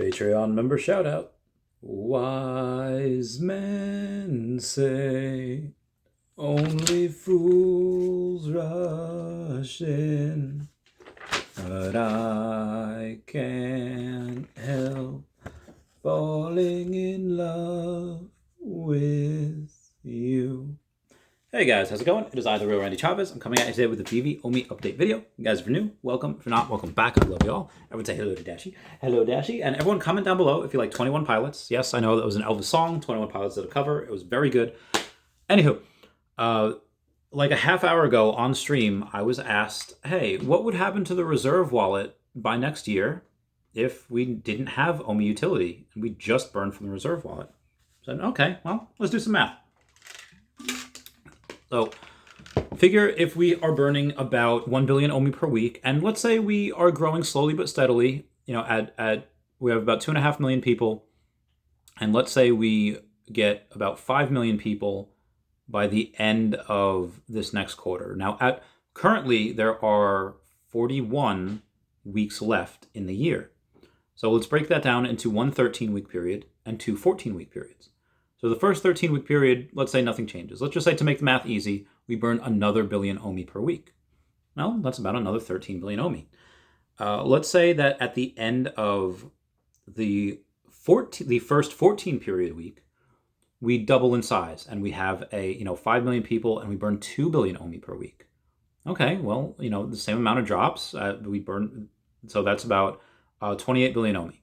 Patreon member shout out. Wise men say only fools rush in, but I can't help falling in love with you. Hey guys, how's it going? It is I, the real Randy Chavez. I'm coming at you today with a Veve OMI update video. You guys, if you're new, welcome. If you're not, welcome back. I love you all. Everyone say hello to Dashi. Hello, Dashi. And everyone comment down below if you like 21 Pilots. Yes, I know that was an Elvis song. 21 Pilots did a cover. It was very good. Anywho, like a half hour ago on stream, I was asked, hey, what would happen to the reserve wallet by next year if we didn't have OMI utility and we just burned from the reserve wallet? I said, okay, well, let's do some math. So figure if we are burning about 1 billion OMI per week, and let's say we are growing slowly but steadily, you know, we have about 2.5 million people, and let's say we get about 5 million people by the end of this next quarter. Now, currently there are 41 weeks left in the year. So let's break that down into one 13-week period and two 14-week periods. So the first 13-week period, let's say nothing changes. Let's just say, to make the math easy, we burn another billion OMI per week. Well, that's about another 13 billion OMI. Let's say that at the end of the first 14-period week, we double in size and we have 5 million people and we burn 2 billion OMI per week. Okay, well, the same amount of drops we burn, so that's about 28 billion OMI.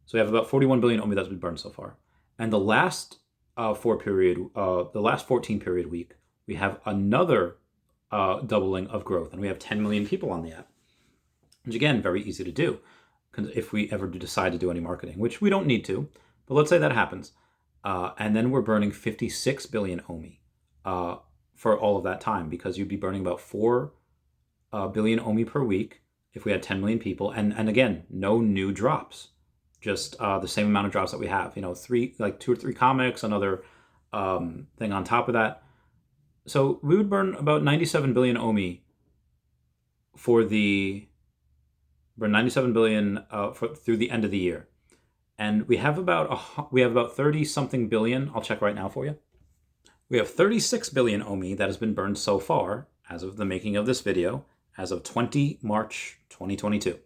So we have about 41 billion OMI that's been burned so far. And the last the last 14-period week, we have another doubling of growth, and we have 10 million people on the app. Which, again, very easy to do if we ever decide to do any marketing, which we don't need to, but let's say that happens. And then we're burning 56 billion OMI for all of that time, because you'd be burning about 4 billion OMI per week if we had 10 million people, and again, no new drops. Just the same amount of drops that we have, 2 or 3 comics, another thing on top of that. So we would burn about 97 billion OMI through the end of the year, and we have about 30 something billion. I'll check right now for you. We have 36 billion OMI that has been burned so far as of the making of this video, as of 20 March 2022.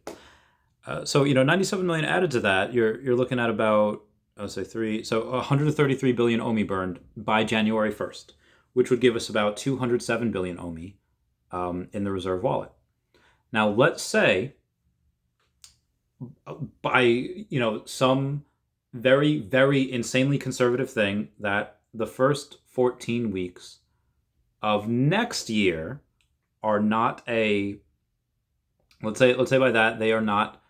So 97 million added to that, you're looking at about, let's say 133 billion OMI burned by January 1st, which would give us about 207 billion OMI in the reserve wallet. Now, let's say by some very, very insanely conservative thing that the first 14 weeks of next year are not let's say by that they are not.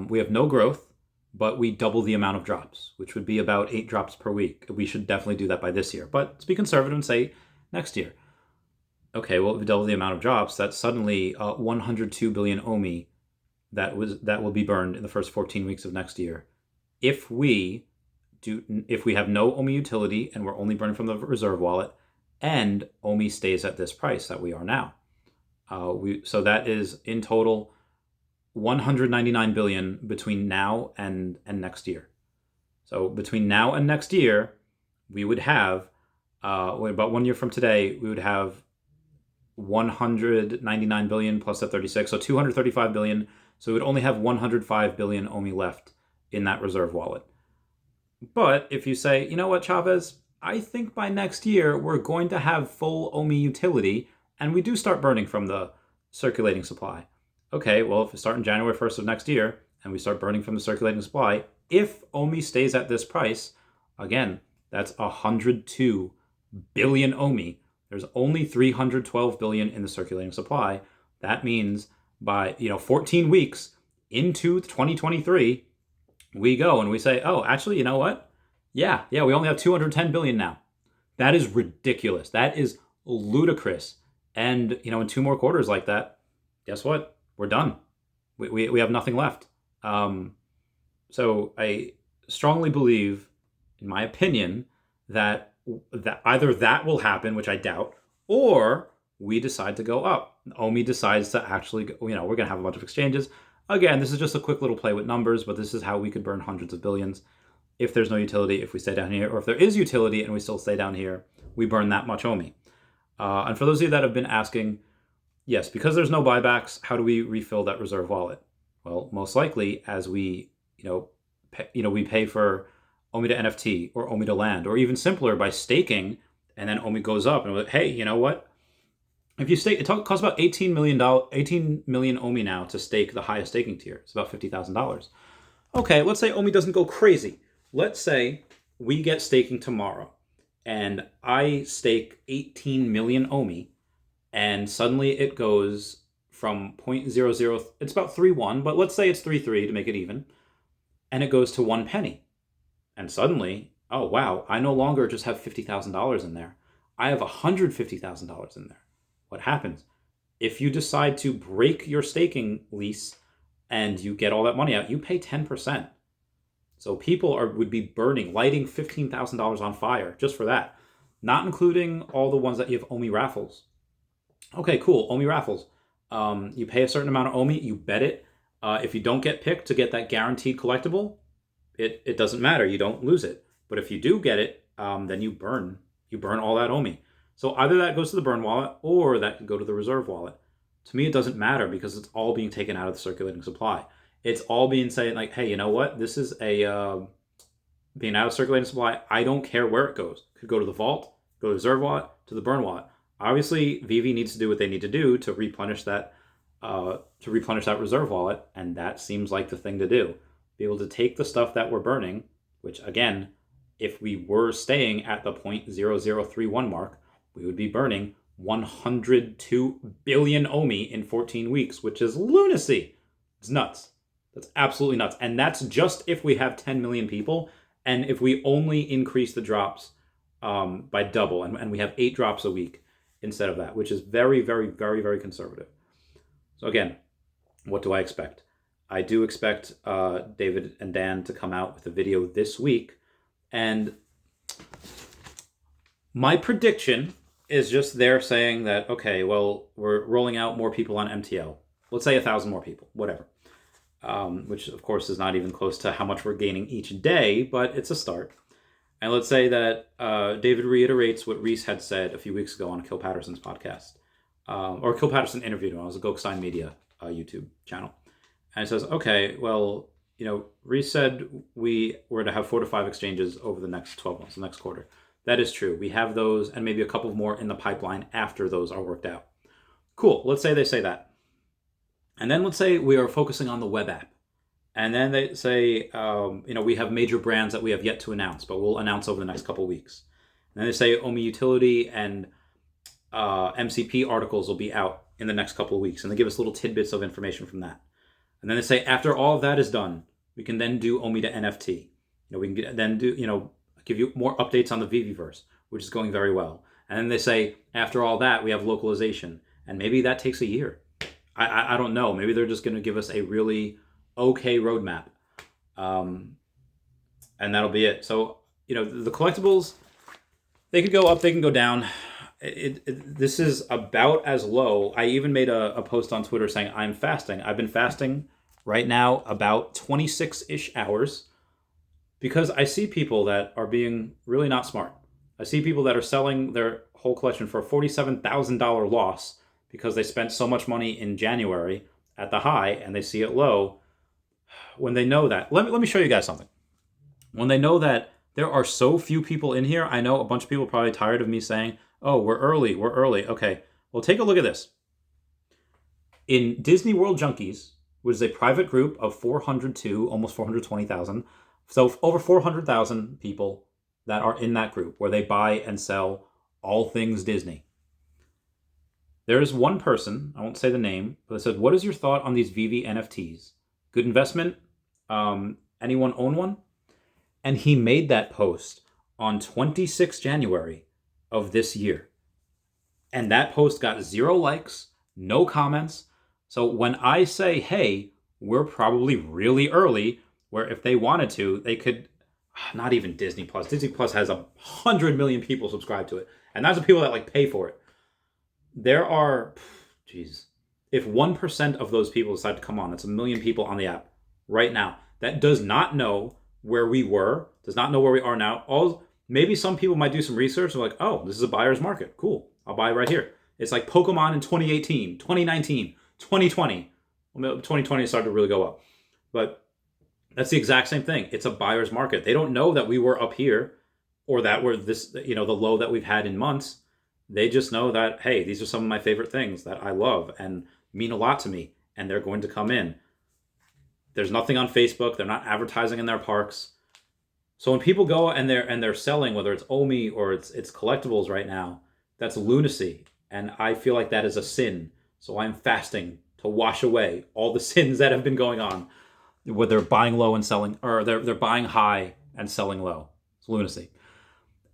We have no growth, but we double the amount of drops, which would be about 8 drops per week. We should definitely do that by this year, but let's be conservative and say next year. Okay, well, if we double the amount of drops, that's suddenly 102 billion OMI that will be burned in the first 14 weeks of next year. If we have no OMI utility and we're only burning from the reserve wallet, and OMI stays at this price that we are now. So that is in total 199 billion between now and next year. So between now and next year, we would have, about 1 year from today, we would have 199 billion plus the 36, so 235 billion. So we would only have 105 billion OMI left in that reserve wallet. But if you say, you know what, Chavez, I think by next year we're going to have full OMI utility, and we do start burning from the circulating supply. Okay, well, if we start on January 1st of next year and we start burning from the circulating supply, if OMI stays at this price, again, that's 102 billion OMI. There's only 312 billion in the circulating supply. That means by 14 weeks into 2023, we go and we say, oh, actually, you know what? Yeah, we only have 210 billion now. That is ridiculous. That is ludicrous. And in 2 more quarters like that, guess what? We're done. We have nothing left. So I strongly believe, in my opinion, that either that will happen, which I doubt, or we decide to go up. OMI decides to actually, we're going to have a bunch of exchanges. Again, this is just a quick little play with numbers, but this is how we could burn hundreds of billions. If there's no utility, if we stay down here, or if there is utility and we still stay down here, we burn that much OMI. And for those of you that have been asking, yes, because there's no buybacks, how do we refill that reserve wallet? Well, most likely as we, we pay for OMI to NFT or OMI to land, or even simpler by staking, and then OMI goes up, and we're like, hey, you know what? If you stake, it costs about $18 million OMI now to stake the highest staking tier. It's about $50,000. Okay, let's say OMI doesn't go crazy. Let's say we get staking tomorrow, and I stake 18 million OMI, and suddenly it goes from 0.00, it's about 3.1, but let's say it's 3.3 to make it even, and it goes to 1 penny. And suddenly, oh wow, I no longer just have $50,000 in there. I have $150,000 in there. What happens? If you decide to break your staking lease and you get all that money out, you pay 10%. So people would be lighting $15,000 on fire just for that. Not including all the ones that you have OMI raffles. Okay, cool, OMI raffles. You pay a certain amount of OMI, you bet it. If you don't get picked to get that guaranteed collectible, it doesn't matter, you don't lose it. But if you do get it, then you burn all that OMI. So either that goes to the burn wallet or that could go to the reserve wallet. To me, it doesn't matter because it's all being taken out of the circulating supply. It's all being saying like, hey, you know what? This is being out of circulating supply. I don't care where it goes. It could go to the vault, go to the reserve wallet, to the burn wallet. Obviously, Veve needs to do what they need to do to replenish that reserve wallet, and that seems like the thing to do. Be able to take the stuff that we're burning, which again, if we were staying at the 0.0031 mark, we would be burning 102 billion OMI in 14 weeks, which is lunacy. It's nuts. That's absolutely nuts. And that's just if we have 10 million people, and if we only increase the drops by double, and we have 8 drops a week instead of that, which is very, very, very, very conservative. So again, what do I expect? I do expect David and Dan to come out with a video this week, and my prediction is just they're saying that, okay, well, we're rolling out more people on MTL. Let's say 1,000 more people, whatever. Which, of course, is not even close to how much we're gaining each day, but it's a start. And let's say that David reiterates what Reese had said a few weeks ago on Kill Patterson's podcast. Or Kill Patterson interviewed him on the Gokstein Media YouTube channel. And it says, okay, well, Reese said we were to have 4 to 5 exchanges over the next 12 months, the next quarter. That is true. We have those and maybe a couple more in the pipeline after those are worked out. Cool. Let's say they say that. And then let's say we are focusing on the web app. And then they say, we have major brands that we have yet to announce, but we'll announce over the next couple of weeks. And then they say OMI utility and MCP articles will be out in the next couple of weeks. And they give us little tidbits of information from that. And then they say, after all of that is done, we can then do OMI to NFT. We can then do, give you more updates on the Veveverse, which is going very well. And then they say, after all that, we have localization. And maybe that takes a year. I don't know. Maybe they're just going to give us a really okay roadmap. And that'll be it. So, the collectibles, they could go up, they can go down. This is about as low. I even made a post on Twitter saying I'm fasting. I've been fasting right now about 26-ish hours because I see people that are being really not smart. I see people that are selling their whole collection for a $47,000 loss because they spent so much money in January at the high and they see it low. When they know that, let me show you guys something. When they know that there are so few people in here, I know a bunch of people are probably tired of me saying, oh, we're early. Okay, well, take a look at this. In Disney World Junkies, which is a private group of 402, almost 420,000, so over 400,000 people that are in that group where they buy and sell all things Disney. There is one person, I won't say the name, but it said, what is your thought on these Veve NFTs? Good investment? Anyone own one? And he made that post on 26 January of this year. And that post got 0 likes, no comments. So when I say, hey, we're probably really early, where if they wanted to, they could, not even Disney Plus. Disney Plus has 100 million people subscribed to it. And that's the people that pay for it. There are, If 1% of those people decide to come on, that's 1 million people on the app right now, that does not know where we were, does not know where we are now. Maybe some people might do some research and like, oh, this is a buyer's market. Cool. I'll buy right here. It's like Pokemon in 2018, 2019, 2020. Well, 2020 started to really go up. But that's the exact same thing. It's a buyer's market. They don't know that we were up here or that we're this, the low that we've had in months. They just know that, hey, these are some of my favorite things that I love and mean a lot to me, and they're going to come in. There's nothing on Facebook. They're not advertising in their parks. So when people go and they're selling, whether it's OMI or it's collectibles right now, that's lunacy. And I feel like that is a sin. So I'm fasting to wash away all the sins that have been going on, where they're buying low and selling, or they're buying high and selling low. It's lunacy.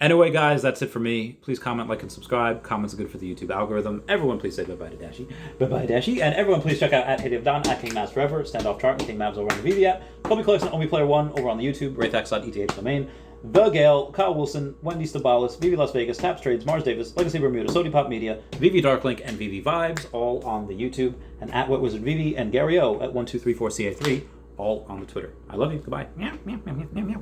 Anyway, guys, that's it for me. Please comment, like, and subscribe. Comments are good for the YouTube algorithm. Everyone, please say bye-bye to Dashy. Bye-bye, Dashy. And everyone, please check out @HeyDaveDon, @KingMavs Forever, Standoff Chart, and King Mavs over on the Veve app. Kobe Collection, OMI Player 1 over on the YouTube, Raythax.eth domain. The Gale, Kyle Willson, Wendy Stibalis, Veve Las Vegas, Taps Trades, Mars Davis, Legacy Bermuda, Sody Pop Media, Veve Darklink, and Veve Vibes, all on the YouTube. And @WetWizardVeve and Gary O @1234CA3, all on the Twitter. I love you. Goodbye. Meow, meow, meow, meow, meow.